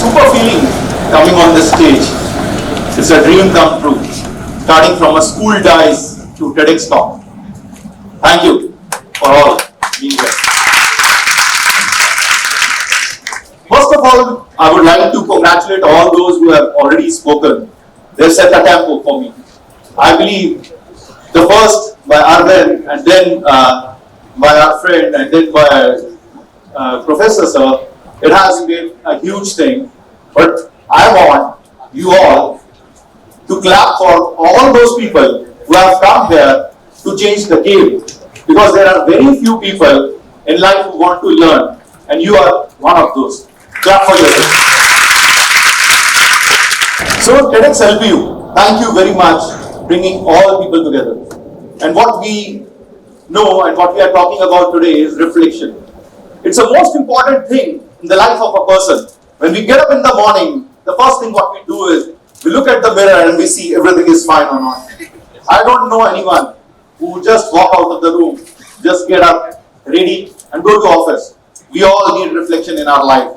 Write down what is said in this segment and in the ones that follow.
super feeling coming on this stage. It's a dream come true. Starting from a school dice to TEDx talk. Thank you for all being here. First of all, I would like to congratulate all those who have already spoken. They've set a tempo for me. I believe the first by Arvind, and then by our friend, and then by Professor Sir, it has been a huge thing. But I want you all to clap for all those people who have come here to change the game. Because there are very few people in life who want to learn, and you are one of those. Clap for yourself. So TEDx LPU, thank you very much bringing all people together. And what we know and what we are talking about today is reflection. It's the most important thing in the life of a person. When we get up in the morning, the first thing what we do is we look at the mirror and we see everything is fine or not. I don't know anyone who just walk out of the room, just get up, ready and go to office. We all need reflection in our life.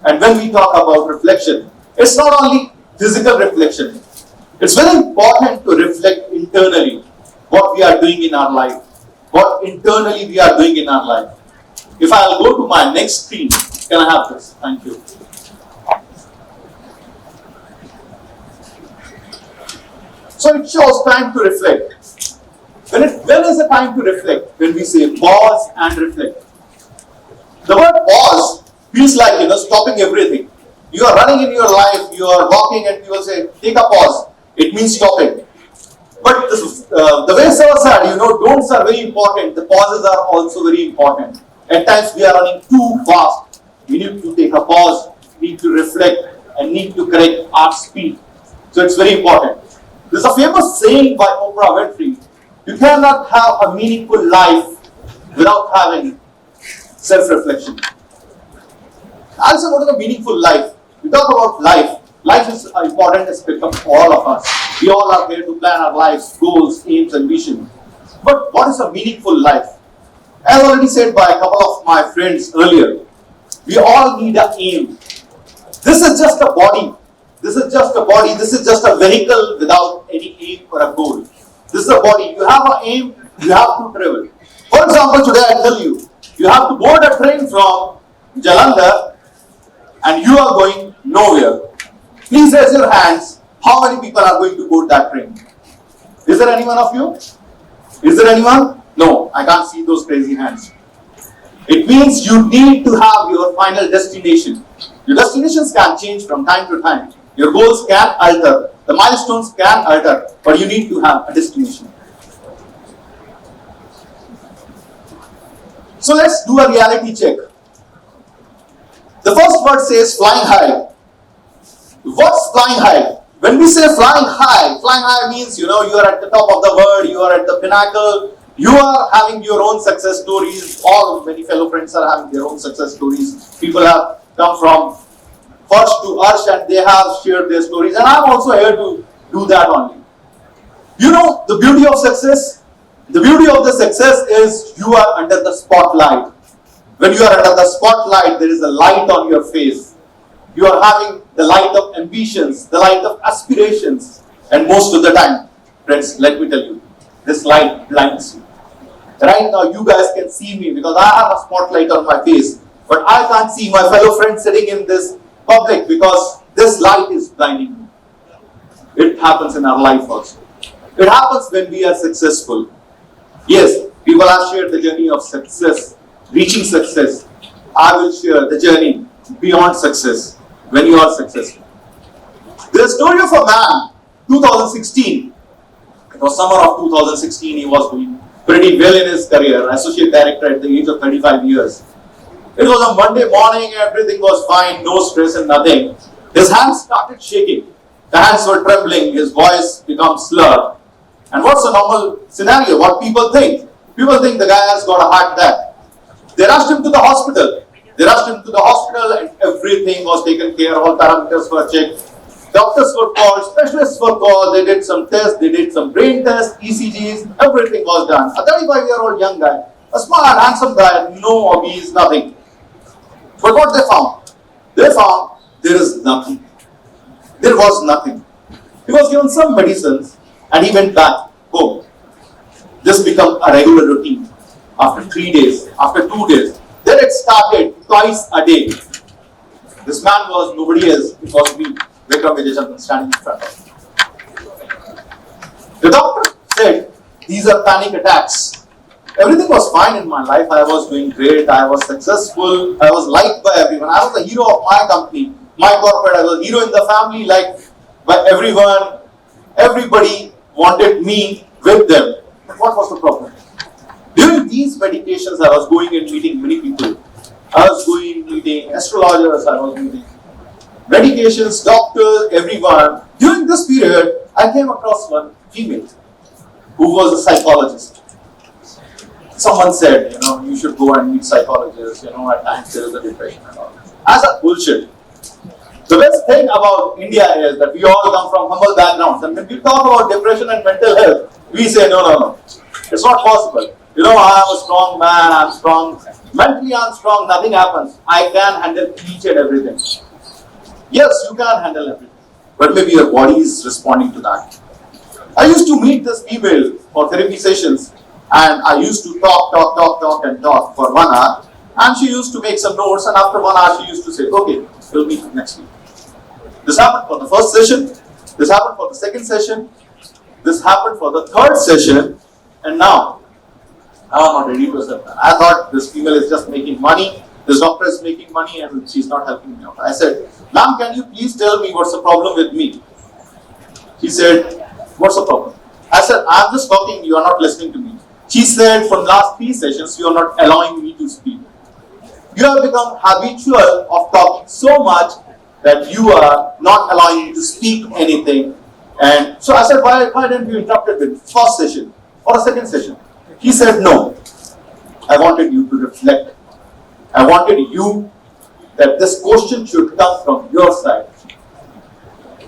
And when we talk about reflection, it's not only physical reflection. It's very important to reflect internally what we are doing in our life, what internally we are doing in our life. If I'll go to my next screen, can I have this? Thank you. So it shows time to reflect. When is the time to reflect? When we say pause and reflect. The word pause feels like, stopping everything. You are running in your life, you are walking and people say, take a pause. It means stopping. But the way Sir said, don'ts are very important. The pauses are also very important. At times we are running too fast. We need to take a pause, need to reflect and need to correct our speed. So it's very important. There's a famous saying by Oprah Winfrey, you cannot have a meaningful life without having self-reflection. I'll say what is a meaningful life? We talk about life. Life is an important aspect of all of us. We all are here to plan our lives, goals, aims and vision. But what is a meaningful life? As already said by a couple of my friends earlier, we all need an aim. This is just a body. This is just a body. This is just a vehicle without any aim or a goal. This is a body. You have an aim, you have to travel. For example, today I tell you, you have to board a train from Jalandhar and you are going nowhere. Please raise your hands. How many people are going to board that train? Is there anyone of you? Is there anyone? No, I can't see those crazy hands. It means you need to have your final destination. Your destinations can change from time to time. Your goals can alter. The milestones can alter. But you need to have a destination. So let's do a reality check. The first word says flying high. What's flying high? When we say flying high means, you are at the top of the world, you are at the pinnacle, you are having your own success stories. All many fellow friends are having their own success stories. People have come from first to Arsh and they have shared their stories. And I'm also here to do that only. The beauty of success? The beauty of the success is you are under the spotlight. When you are under the spotlight, there is a light on your face. You are having the light of ambitions, the light of aspirations. And most of the time, friends, let me tell you, this light blinds you. Right now, you guys can see me because I have a spotlight on my face. But I can't see my fellow friends sitting in this public because this light is blinding me. It happens in our life also. It happens when we are successful. Yes, people have shared the journey of success, reaching success. I will share the journey beyond success when you are successful. There's a story of a man, 2016. It was summer of 2016. He was doing pretty well in his career, associate director at the age of 35 years. It was a Monday morning, everything was fine, no stress and nothing. His hands started shaking. The hands were trembling, his voice became slurred. And what's the normal scenario? What people think? People think the guy has got a heart attack. They rushed him to the hospital. And everything was taken care of, all parameters were checked. Doctors were called, specialists were called, they did some tests, they did some brain tests, ECGs, everything was done. A 35-year-old young guy, a smart, handsome guy, no hobbies, nothing. But what they found? They found there is nothing. There was nothing. He was given some medicines and he went back home. This became a regular routine. After 3 days, after 2 days, then it started twice a day. This man was nobody else, it was me, Vikram Vijay Chandan, standing in front of me. The doctor said, these are panic attacks. Everything was fine in my life. I was doing great. I was successful. I was liked by everyone. I was the hero of my company, my corporate. I was a hero in the family, liked by everyone. Everybody wanted me with them. But what was the problem? During these meditations, I was going and meeting many people. I was going meeting astrologers. I was meeting medications, doctors, everyone. During this period, I came across one female who was a psychologist. Someone said, you should go and meet psychologists, at times there is a depression and all. As a bullshit. The best thing about India is that we all come from humble backgrounds, and when we talk about depression and mental health, we say, no. It's not possible. I am a strong man, I'm strong. Mentally I'm strong, nothing happens. I can handle each and everything. Yes, you can handle everything. But maybe your body is responding to that. I used to meet this female for therapy sessions, and I used to talk for 1 hour, and she used to make some notes, and after 1 hour she used to say, okay, we'll meet next week. This happened for the first session, this happened for the second session, this happened for the third session, and now I'm not ready to accept that. I thought this female is just making money, this doctor is making money, and she's not helping me out. I said, ma'am, can you please tell me what's the problem with me? She said, what's the problem? I said, I'm just talking, you are not listening to me. She said, from last 3 sessions, you are not allowing me to speak. You have become habitual of talking so much that you are not allowing me to speak anything. And so I said, why didn't you interrupt it with first session or a second session? He said, no. I wanted you to reflect. I wanted you that this question should come from your side.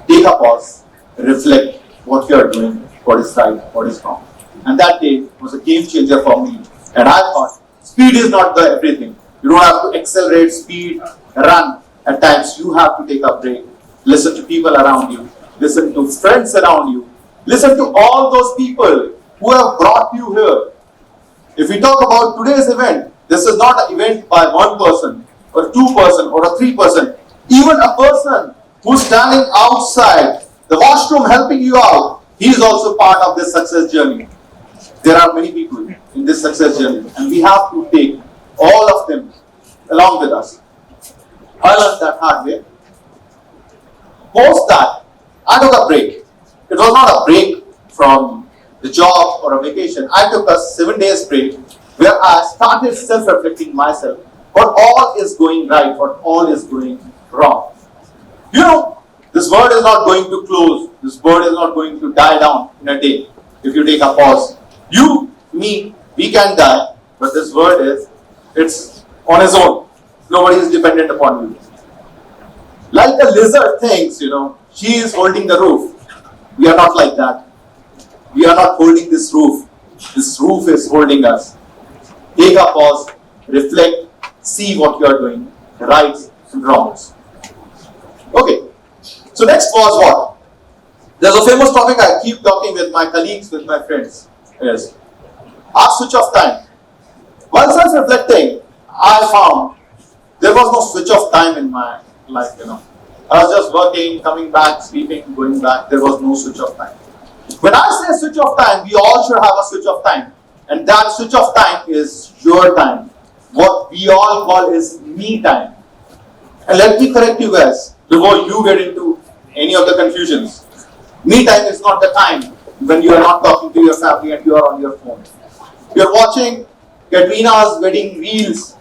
Take a pause, reflect what you are doing, what is right, what is wrong. And that day was a game changer for me. And I thought, speed is not the everything. You don't have to accelerate, speed, run. At times you have to take a break. Listen to people around you. Listen to friends around you. Listen to all those people who have brought you here. If we talk about today's event, this is not an event by one person, or 2 person, or a 3 person. Even a person who's standing outside the washroom helping you out, he is also part of this success journey. There are many people in this success journey, and we have to take all of them along with us. I learned that hard way. Post that, I took a break. It was not a break from the job or a vacation. I took a 7 days break where I started self-reflecting myself. What all is going right, what all is going wrong. This world is not going to close. This world is not going to die down in a day if you take a pause. You, me, we can die, but this world it's on its own. Nobody is dependent upon you. Like a lizard thinks, she is holding the roof. We are not like that. We are not holding this roof. This roof is holding us. Take a pause, reflect, see what you are doing, rights and wrongs. Okay, so next was what? There's a famous topic I keep talking with my colleagues, with my friends. Yes. Our switch of time. While self-reflecting, I found there was no switch of time in my life, I was just working, coming back, sleeping, going back. There was no switch of time. When I say switch of time, we all should have a switch of time. And that switch of time is your time. What we all call is me time. And let me correct you guys before you get into any of the confusions. Me time is not the time when you are not talking to your family and you are on your phone. You are watching Katrina's wedding reels.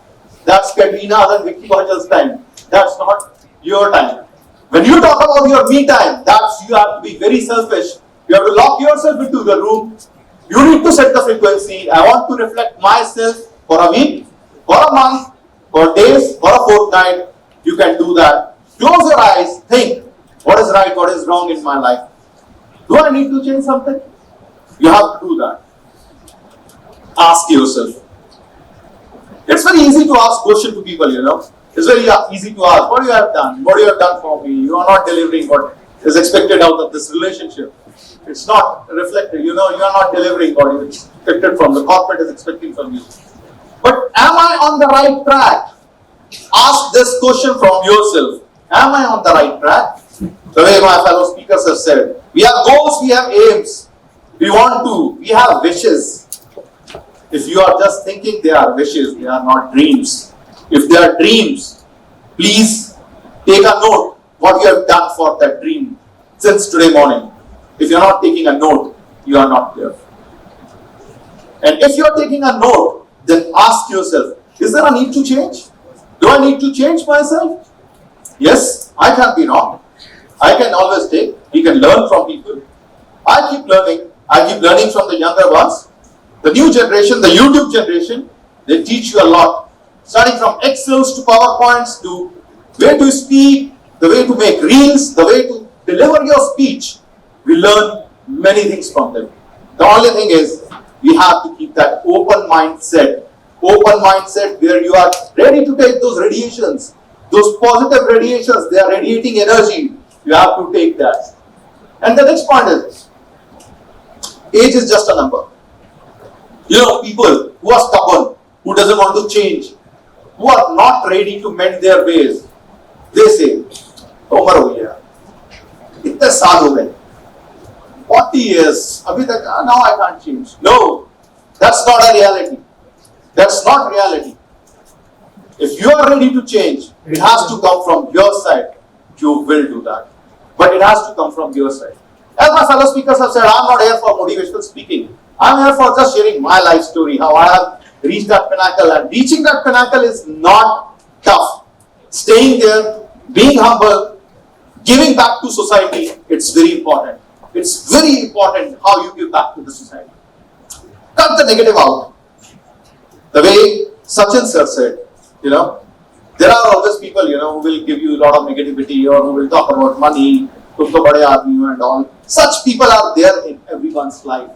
That's Katrina's and Vicky Bhajal's time. That's not your time. When you talk about your me time, you have to be very selfish. You have to lock yourself into the room. You need to set the frequency. I want to reflect myself for a week, for a month, for days, for a fortnight. You can do that. Close your eyes. Think, what is right, what is wrong in my life? Do I need to change something? You have to do that. Ask yourself. It's very easy to ask questions to people, It's very easy to ask, what you have done? What you have done for me? You are not delivering what is expected out of this relationship. It's not reflected. You are not delivering what is expected from the corporate is expecting from you. But am I on the right track? Ask this question from yourself. Am I on the right track? The way my fellow speakers have said, we have goals, we have aims. We have wishes. If you are just thinking they are wishes, they are not dreams. If they are dreams, please take a note what you have done for that dream since today morning. If you are not taking a note, you are not clear. And if you are taking a note, then ask yourself, is there a need to change? Do I need to change myself? Yes, I can be wrong. I can always take. We can learn from people. I keep learning. I keep learning from the younger ones. The new generation, the YouTube generation, they teach you a lot. Starting from Excels to PowerPoints to way to speak, the way to make reels, the way to deliver your speech. We learn many things from them. The only thing is, we have to keep that open mindset. Open mindset where you are ready to take those radiations, those positive radiations, they are radiating energy. You have to take that. And the next point is, age is just a number. People who are stubborn, who doesn't want to change, who are not ready to mend their ways, they say, "Umar ho gaya, itne saal ho gaye, 40 years, abhi tak, now I can't change." No, that's not a reality. That's not reality. If you are ready to change, it has to come from your side. You will do that. But it has to come from your side. As my fellow speakers have said, I'm not here for motivational speaking. I'm here for just sharing my life story, how I have reached that pinnacle. And reaching that pinnacle is not tough. Staying there, being humble, giving back to society, it's very important. It's very important how you give back to the society. Cut the negative out. The way Sachin sir said, there are always people, who will give you a lot of negativity or who will talk about money, and all. Such people are there in everyone's life.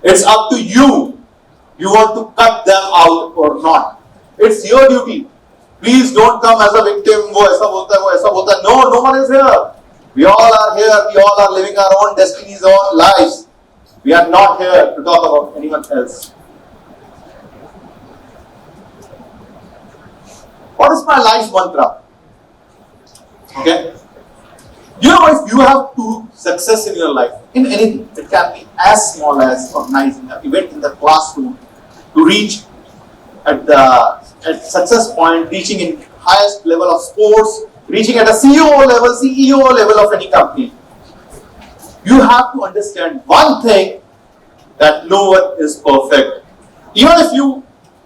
It's up to you. You want to cut them out or not. It's your duty. Please don't come as a victim. Wo aisa bolta hai, wo aisa bolta hai. No, no one is here. We all are here. We all are living our own destinies, our own lives. We are not here to talk about anyone else. What is my life mantra? Okay? If you have to success in your life, in anything, it can be as small as organizing an event in the classroom to reach at success point, reaching in highest level of sports, reaching at a CEO level of any company. You have to understand one thing, that no one is perfect. Even if you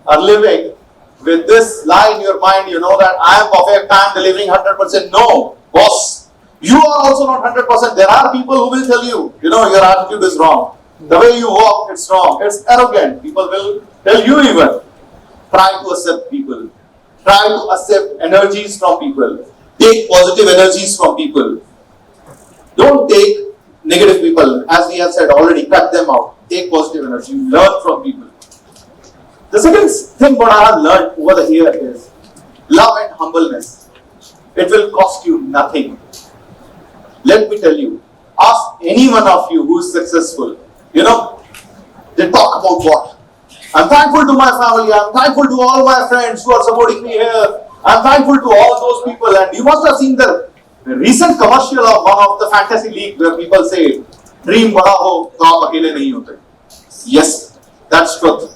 are living with this lie in your mind, that I am perfect, I am delivering 100%. No, boss. You are also not 100%. There are people who will tell you, your attitude is wrong. The way you walk, it's wrong. It's arrogant. People will tell you even. Try to accept people. Try to accept energies from people. Take positive energies from people. Don't take negative people. As we have said already, cut them out. Take positive energy. Learn from people. The second thing what I have learned over the year is love and humbleness. It will cost you nothing. Let me tell you, ask any one of you who is successful, they talk about what? I'm thankful to my family, I'm thankful to all my friends who are supporting me here, I'm thankful to all those people. And you must have seen the recent commercial of one of the fantasy league where people say, dream bada ho, to aap akele nahi hote. Yes, that's truth.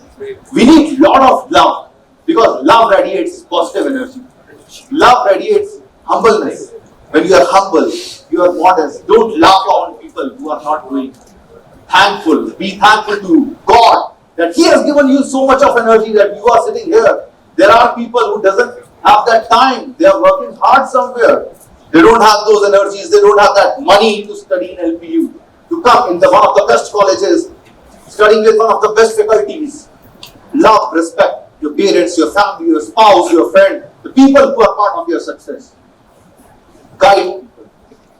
We need a lot of love because love radiates positive energy. Love radiates humbleness. When you are humble, you are modest. Don't laugh on people who are not doing. Thankful. Be thankful to God that He has given you so much of energy that you are sitting here. There are people who doesn't have that time. They are working hard somewhere. They don't have those energies. They don't have that money to study in LPU. To come in one of the best colleges, studying with one of the best faculties. Love, respect your parents, your family, your spouse, your friend, the people who are part of your success. Guide people.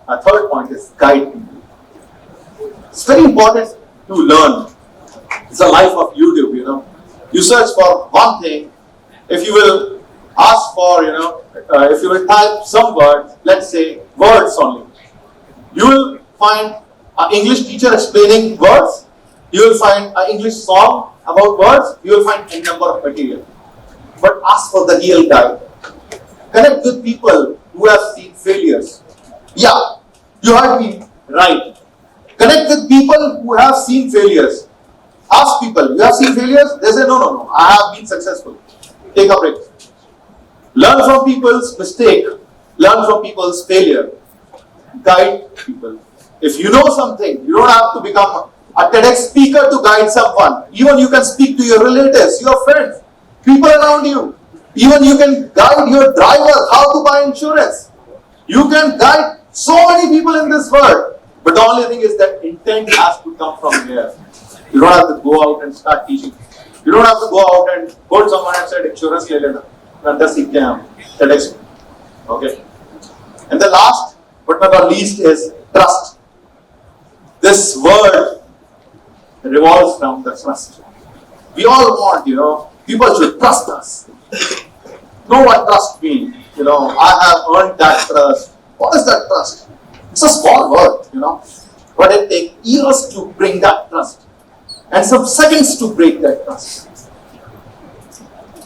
Our third point is guide people. It's very important to learn. It's a life of YouTube, You search for one thing. If you will ask for, if you will type some words, let's say words only, you will find an English teacher explaining words, you will find an English song about words, you will find a number of material. But ask for the real guide. Connect with people who have seen failures. Yeah, you heard me right. Connect with people who have seen failures. Ask people, you have seen failures? They say, no, I have been successful. Take a break. Learn from people's mistake. Learn from people's failure. Guide people. If you know something, you don't have to become a TEDx speaker to guide someone. Even you can speak to your relatives, your friends, people around you. Even you can guide your driver how to buy insurance. You can guide so many people in this world. But the only thing is that intent has to come from here. You don't have to go out and start teaching. You don't have to go out and go to someone and say, insurance le lena. TEDx. Okay. And the last but not the least is trust. This word revolves around the trust. We all want, people should trust us. Know what trust means. I have earned that trust. What is that trust? It's a small word, but it takes years to bring that trust and some seconds to break that trust.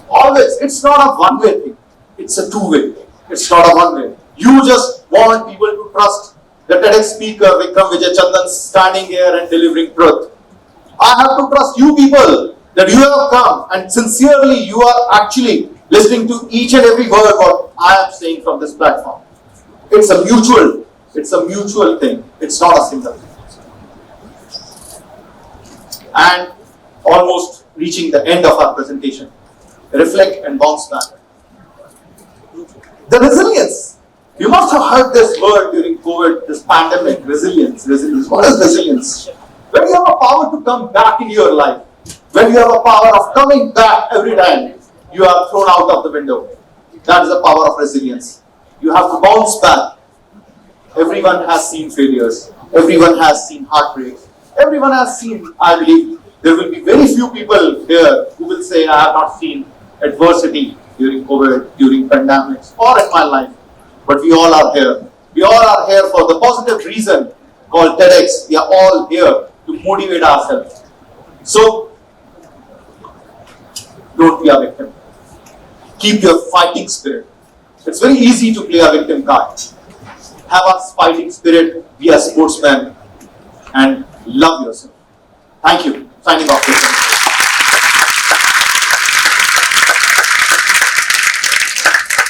Always, it's not a one-way thing. It's a two-way thing. It's not a one-way. You just want people to trust the TEDx speaker, Vikram Vijay Chandan, standing here and delivering truth. I have to trust you people that you have come and sincerely you are actually listening to each and every word what I am saying from this platform. It's a mutual thing. It's not a single thing. And almost reaching the end of our presentation. Reflect and bounce back. The resilience. You must have heard this word during COVID, this pandemic, resilience. What is resilience? When you have a power to come back in your life, when you have a power of coming back every time you are thrown out of the window, that is the power of resilience. You have to bounce back. Everyone has seen failures. Everyone has seen heartbreaks. Everyone has seen, I believe, there will be very few people here who will say, I have not seen adversity during COVID, during pandemics, or in my life. But we all are here. We all are here for the positive reason called TEDx. We are all here to motivate ourselves. So, don't be a victim. Keep your fighting spirit. It's very easy to play a victim card. Have a fighting spirit, be a sportsman, and love yourself. Thank you. Signing off.